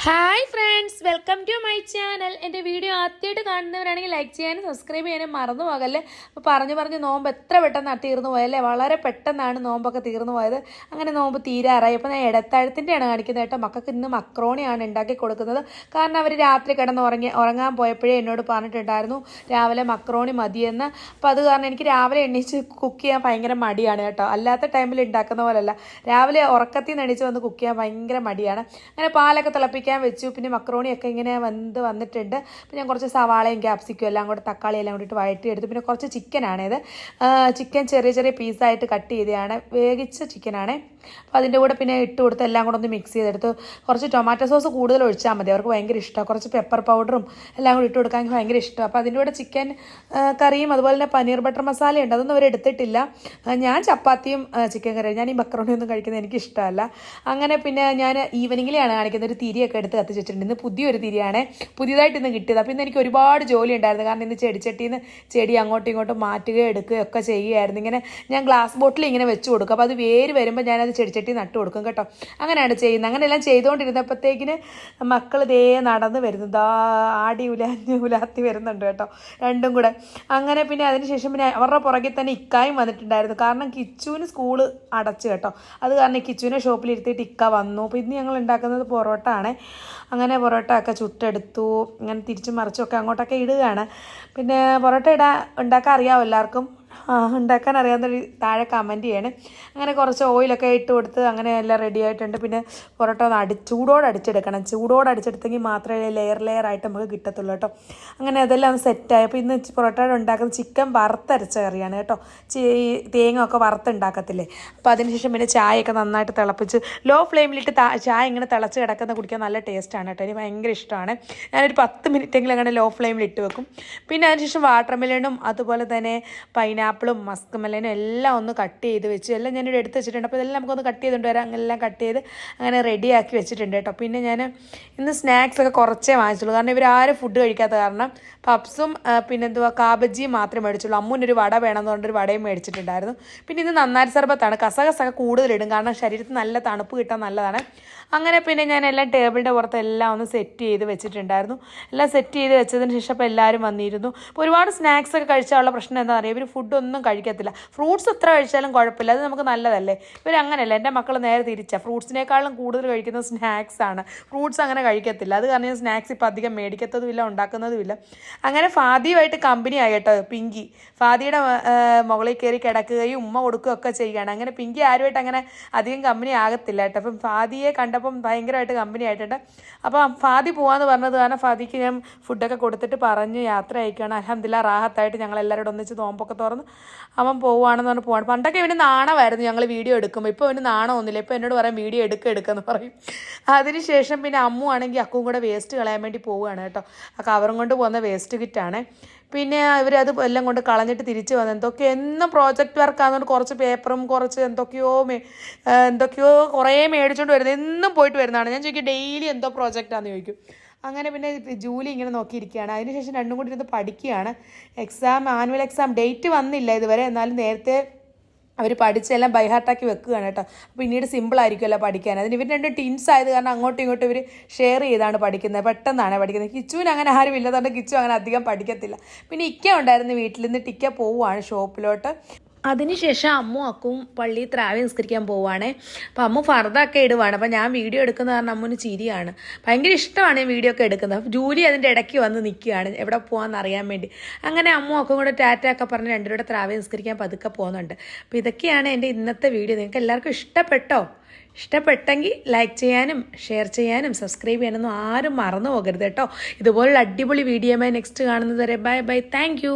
Hi friends, welcome to my channel. എൻ്റെ video ആദ്യമായിട്ട് കാണുന്നവരാണെങ്കിൽ ലൈക്ക് ചെയ്യാനും സബ്സ്ക്രൈബ് ചെയ്യാനും മറന്നു പോകല്ലേ. അപ്പോൾ പറഞ്ഞ് നോമ്പ് എത്ര പെട്ടെന്നാണ് തീർന്നു പോയല്ലേ. വളരെ പെട്ടെന്നാണ് നോമ്പൊക്കെ തീർന്നു പോയത്. അങ്ങനെ നോമ്പ് തീരാറായി. അപ്പോൾ ഞാൻ ഇടത്താഴത്തിൻ്റെയാണ് കാണിക്കുന്നത് കേട്ടോ. മക്കൾക്ക് ഇന്ന് മക്രോണിയാണ് ഉണ്ടാക്കി കൊടുക്കുന്നത്. കാരണം അവർ രാത്രി ഉറങ്ങാൻ പോയപ്പോഴേ എന്നോട് പറഞ്ഞിട്ടുണ്ടായിരുന്നു രാവിലെ മക്രോണി മതിയെന്ന്. അപ്പോൾ അത് കാരണം എനിക്ക് രാവിലെ എണീച്ച് കുക്ക് ചെയ്യാൻ ഭയങ്കര മടിയാണ് കേട്ടോ. അല്ലാത്ത ടൈമിൽ ഉണ്ടാക്കുന്ന പോലെയല്ല, രാവിലെ ഉറക്കത്തിൽ നിന്ന് എണീച്ച് വന്ന് കുക്ക് ചെയ്യാൻ ഭയങ്കര മടിയാണ്. അങ്ങനെ പാലൊക്കെ തിളപ്പിക്കാൻ വെച്ചു. പിന്നെ മക്രോണിയൊക്കെ ഇങ്ങനെ വന്നിട്ടുണ്ട്. അപ്പോൾ ഞാൻ കുറച്ച് സവാളയും ക്യാപ്സിക്കും എല്ലാം കൂടെ തക്കാളി എല്ലാം കൂടിയിട്ട് വഴറ്റിയെടുത്തു. പിന്നെ കുറച്ച് ചിക്കനാണിത്. ചിക്കൻ ചെറിയ ചെറിയ പീസായിട്ട് കട്ട് ചെയ്തതാണ്, വേവിച്ച ചിക്കനാണ്. അപ്പോൾ അതിൻ്റെ കൂടെ പിന്നെ ഇട്ട് കൊടുത്ത് എല്ലാം കൂടെ ഒന്ന് മിക്സ് ചെയ്തെടുത്തു. കുറച്ച് ടൊമാറ്റോ സോസ് കൂടുതൽ ഒഴിച്ചാൽ മതി, അവർക്ക് ഭയങ്കര ഇഷ്ടമാണ്. കുറച്ച് പെപ്പർ പൗഡറും എല്ലാം കൂടി ഇട്ട് കൊടുക്കാൻ എനിക്ക് ഭയങ്കര ഇഷ്ടമാണ്. അപ്പോൾ അതിൻ്റെ കൂടെ ചിക്കൻ കറിയും അതുപോലെ തന്നെ പനീർ ബട്ടർ മസാലയുണ്ട്, അതൊന്നും അവർ എടുത്തിട്ടില്ല. ഞാൻ ചപ്പാത്തിയും ചിക്കൻ കറിയും, ഞാൻ ഈ മക്രോണി ഒന്നും കഴിക്കുന്നത് എനിക്ക് ഇഷ്ടമല്ല. അങ്ങനെ പിന്നെ ഞാൻ ഈവനിങ്ങിലാണ് കാണിക്കുന്നത്. ഒരു തിരിയൊക്കെ എടുത്ത് കത്തിച്ചിട്ടുണ്ട്. ഇന്ന് പുതിയൊരു തിരിയാണ്, പുതിയതായിട്ട് ഇന്ന് കിട്ടിയത്. അപ്പോൾ ഇന്ന് എനിക്ക് ഒരുപാട് ജോലി ഉണ്ടായിരുന്നു. കാരണം ഇന്ന് ചെടിച്ചട്ടിയിൽ നിന്ന് ചെടി അങ്ങോട്ടും ഇങ്ങോട്ടും മാറ്റുകയോ എടുക്കുകയോ ഒക്കെ ചെയ്യുമായിരുന്നു. ഇങ്ങനെ ഞാൻ ഗ്ലാസ് ബോട്ടിൽ ഇങ്ങനെ വെച്ച് കൊടുക്കും. അപ്പോൾ അത് വേര് വരുമ്പോൾ ഞാനത് ചെടിച്ചട്ടി നട്ട് കൊടുക്കും കേട്ടോ. അങ്ങനെയാണ് ചെയ്യുന്നത്. അങ്ങനെയെല്ലാം ചെയ്തുകൊണ്ടിരുന്നപ്പോഴത്തേക്കിന് മക്കൾ ഇതേ നടന്ന് വരുന്നത്, ആടി ഉലാത്തി വരുന്നുണ്ട് കേട്ടോ, രണ്ടും കൂടെ. അങ്ങനെ പിന്നെ അതിനുശേഷം പിന്നെ അവരുടെ പുറകിൽ തന്നെ ഇക്കായും വന്നിട്ടുണ്ടായിരുന്നു. കാരണം കിച്ചുവിന് സ്കൂള് അടച്ചു കേട്ടോ. അത് കാരണം കിച്ചുവിനെ ഷോപ്പിലിരുത്തിയിട്ട് ഇക്ക വന്നു. അപ്പോൾ ഇന്ന് ഞങ്ങൾ ഉണ്ടാക്കുന്നത് പൊറോട്ട ആണ്. അങ്ങനെ പൊറോട്ട ഒക്കെ ചുട്ടെടുത്തു. ഇങ്ങനെ തിരിച്ചും മറിച്ചൊക്കെ അങ്ങോട്ടൊക്കെ ഇടുകയാണ്. പിന്നെ പൊറോട്ട ഉണ്ടാക്കാൻ അറിയാമോ എല്ലാവർക്കും? ഉണ്ടാക്കാൻ അറിയാവുന്നൊരു താഴെ കമൻറ്റ് ചെയ്യണേ. അങ്ങനെ കുറച്ച് ഓയിലൊക്കെ ഇട്ട് കൊടുത്ത് അങ്ങനെ എല്ലാം റെഡി ആയിട്ടുണ്ട്. പിന്നെ പൊറോട്ട ഒന്ന് ചൂടോടെ അടിച്ചെടുക്കണം. ചൂടോടെ അടിച്ചെടുത്തെങ്കിൽ മാത്രമേ ലെയർ ആയിട്ട് നമുക്ക് കിട്ടത്തുള്ളൂ കേട്ടോ. അങ്ങനെ അതെല്ലാം ഒന്ന് സെറ്റായി. അപ്പോൾ ഇന്ന് പൊറോട്ട ഉണ്ടാക്കുന്നത് ചിക്കൻ വറുത്തരച്ച കറിയാണ് കേട്ടോ. തേങ്ങ ഒക്കെ വറുത്തുണ്ടാക്കത്തില്ലേ. അപ്പോൾ അതിനുശേഷം പിന്നെ ചായയൊക്കെ നന്നായിട്ട് തിളപ്പിച്ച് ലോ ഫ്ലെയിമിലിട്ട് ചായ ഇങ്ങനെ തിളച്ച് കിടക്കുന്ന കുടിക്കാൻ നല്ല ടേസ്റ്റാണ് കേട്ടോ. എനിക്ക് ഭയങ്കര ഇഷ്ടമാണ്. ഞാനൊരു 10 മിനിറ്റെങ്കിലും അങ്ങനെ ലോ ഫ്ലെയിമിൽ ഇട്ട് വെക്കും. പിന്നെ അതിനുശേഷം വാട്ടർമെലണും അതുപോലെ തന്നെ പൈനാപ്പിളും മസ്ക് മെലനും എല്ലാം ഒന്ന് കട്ട് ചെയ്ത് വെച്ച് എല്ലാം ഞാനിവിടെ എടുത്ത് വെച്ചിട്ടുണ്ട്. അപ്പോൾ ഇതെല്ലാം നമുക്കൊന്ന് കട്ട് ചെയ്തുകൊണ്ട് വരാം. അങ്ങനെല്ലാം കട്ട് ചെയ്ത് അങ്ങനെ റെഡിയാക്കി വെച്ചിട്ടുണ്ട് കേട്ടോ. പിന്നെ ഞാൻ ഇന്ന് സ്നാക്സൊക്കെ കുറച്ചേ വാങ്ങിച്ചുള്ളൂ. കാരണം ഇവരാരും ഫുഡ് കഴിക്കാത്ത കാരണം പപ്സും പിന്നെ കാബജിയും മാത്രമേ മേടിച്ചുള്ളൂ. അമ്മൂനൊരു വട വേണമെന്ന് പറഞ്ഞൊരു വടയും മേടിച്ചിട്ടുണ്ടായിരുന്നു. പിന്നെ ഇത് നന്നാരി സർബത്താണ്. കസകസൊക്കെ കൂടുതലിടും, കാരണം ശരീരത്തിൽ നല്ല തണുപ്പ് കിട്ടാൻ നല്ലതാണ്. അങ്ങനെ പിന്നെ ഞാൻ എല്ലാം ടേബിളിൻ്റെ പുറത്ത് എല്ലാം ഒന്ന് സെറ്റ് ചെയ്ത് വെച്ചിട്ടുണ്ടായിരുന്നു. എല്ലാം സെറ്റ് ചെയ്ത് വെച്ചതിന് ശേഷം അപ്പോൾ എല്ലാവരും വന്നിരുന്നു. അപ്പോൾ ഒരുപാട് സ്നാക്സൊക്കെ കഴിച്ചാലുള്ള പ്രശ്നം എന്താ പറയുക, ഇവർ ഫുഡൊന്നും കഴിക്കത്തില്ല. ഫ്രൂട്ട്സ് എത്ര കഴിച്ചാലും കുഴപ്പമില്ല, അത് നമുക്ക് നല്ലതല്ലേ. ഇവരങ്ങനെയല്ല, എൻ്റെ മക്കൾ നേരെ തിരിച്ചാണ്. ഫ്രൂട്ട്സിനേക്കാളും കൂടുതൽ കഴിക്കുന്നത് സ്നാക്സാണ്. ഫ്രൂട്ട്സ് അങ്ങനെ കഴിക്കത്തില്ല. അത് കാരണം ഞാൻ സ്നാക്സ് ഇപ്പോൾ അധികം മേടിക്കത്തതുമില്ല, ഉണ്ടാക്കുന്നതുമില്ല. അങ്ങനെ ഫാദിയുമായിട്ട് കമ്പനി ആയി കേട്ടോ. പിങ്കി ഫാദിയുടെ മുകളിൽ കയറി കിടക്കുകയും ഉമ്മ കൊടുക്കുകയും ഒക്കെ ചെയ്യുകയാണ്. അങ്ങനെ പിങ്കി ആരുമായിട്ട് അങ്ങനെ അധികം കമ്പനി ആകത്തില്ല കേട്ടോ. അപ്പം ഫാദിയെ കണ്ടപ്പം ഭയങ്കരമായിട്ട് കമ്പനി ആയിട്ടുണ്ട്. അപ്പം ഫാദി പോകാമെന്ന് പറഞ്ഞത് കാരണം ഫാദിക്ക് ഞാൻ ഫുഡൊക്കെ കൊടുത്തിട്ട് പറഞ്ഞ് യാത്ര അയക്കുകയാണ്. അൽഹംദുലില്ലാ റാഹത്തായിട്ട് ഞങ്ങൾ എല്ലാവരോടും ഒന്നിച്ച് നോമ്പൊക്കെ തുറന്ന് അവൻ പോവുകയാണെന്ന് പറഞ്ഞ് പോവാണ്. പണ്ടൊക്കെ ഇവന് നാണമായിരുന്നു ഞങ്ങൾ വീഡിയോ എടുക്കുമ്പോൾ. ഇപ്പോൾ അവന് നാണമൊന്നുമില്ല. ഇപ്പോൾ എന്നോട് പറയാം വീഡിയോ എടുക്കെന്ന് പറയും. അതിനുശേഷം പിന്നെ അമ്മു ആണെങ്കിൽ അക്കും കൂടെ വേസ്റ്റ് കളയാൻ വേണ്ടി പോവുകയാണ് കേട്ടോ. ആ കവറും കൊണ്ട് പോകുന്ന വേസ്റ്റ് കിറ്റാണ്. പിന്നെ ഇവരത് എല്ലാം കൊണ്ട് കളഞ്ഞിട്ട് തിരിച്ച് വന്നു. എന്നും പ്രോജക്റ്റ് വർക്കാണെന്നുകൊണ്ട് കുറച്ച് പേപ്പറും കുറച്ച് എന്തൊക്കെയോ കുറേ മേടിച്ചുകൊണ്ട് വരുന്നത്, എന്നും പോയിട്ട് വരുന്നതാണ്. ഞാൻ ചോദിക്കും ഡെയിലി എന്തോ പ്രോജക്റ്റാണെന്ന് ചോദിക്കും. അങ്ങനെ പിന്നെ ജൂലി ഇങ്ങനെ നോക്കിയിരിക്കുകയാണ്. അതിനുശേഷം രണ്ടും കൂടി ഇരുന്ന് പഠിക്കുകയാണ്. ആനുവൽ എക്സാം ഡേറ്റ് വന്നില്ല ഇതുവരെ, എന്നാലും നേരത്തെ അവർ പഠിച്ചെല്ലാം ബൈഹാർട്ടാക്കി വെക്കുകയാണ് കേട്ടോ. പിന്നീട് സിമ്പിളായിരിക്കുമല്ലോ പഠിക്കാൻ. അതിന് ഇവർ രണ്ട് ടിൻസ് ആയത് കാരണം അങ്ങോട്ടും ഇങ്ങോട്ടും ഇവർ ഷെയർ ചെയ്താണ് പഠിക്കുന്നത്, പെട്ടെന്നാണ് പഠിക്കുന്നത്. കിച്ചുവിന് അങ്ങനെ ആരും ഇല്ലാത്തതുകൊണ്ട് കിച്ചു അങ്ങനെ അധികം പഠിക്കത്തില്ല. പിന്നെ ഇക്ക ഉണ്ടായിരുന്നു വീട്ടിൽ നിന്ന്. ഇക്ക പോവുകയാണ് ഷോപ്പിലോട്ട്. അതിനുശേഷം അമ്മു അക്കും പള്ളിയിൽ ത്രാവി നിസ്കരിക്കാൻ പോവുകയാണ്. അപ്പോൾ അമ്മു ഫർദൊക്കെ ഇടുവാണ്. അപ്പോൾ ഞാൻ വീഡിയോ എടുക്കുന്ന കാരണം അമ്മുവിന് ചിരിയാണ്. ഭയങ്കര ഇഷ്ടമാണ് ഈ വീഡിയോ ഒക്കെ എടുക്കുന്നത്. അപ്പോൾ ജൂലി അതിൻ്റെ ഇടയ്ക്ക് വന്ന് നിൽക്കുകയാണ് എവിടെ പോകാമെന്ന് അറിയാൻ വേണ്ടി. അങ്ങനെ അമ്മു അക്കും കൂടെ ടാറ്റ ഒക്കെ പറഞ്ഞ് രണ്ടുപേരുടെ ത്രാവി നിസ്കരിക്കാൻ പതുക്കെ പോകുന്നുണ്ട്. അപ്പോൾ ഇതൊക്കെയാണ് എൻ്റെ ഇന്നത്തെ വീഡിയോ. നിങ്ങൾക്ക് എല്ലാവർക്കും ഇഷ്ടപ്പെട്ടോ? ഇഷ്ടപ്പെട്ടെങ്കിൽ ലൈക്ക് ചെയ്യാനും ഷെയർ ചെയ്യാനും സബ്സ്ക്രൈബ് ചെയ്യാനൊന്നും ആരും മറന്നു പോകരുത് കേട്ടോ. ഇതുപോലുള്ള അടിപൊളി വീഡിയോയുമായി നെക്സ്റ്റ് കാണുന്നത് വരെ ബൈ ബൈ. Thank you.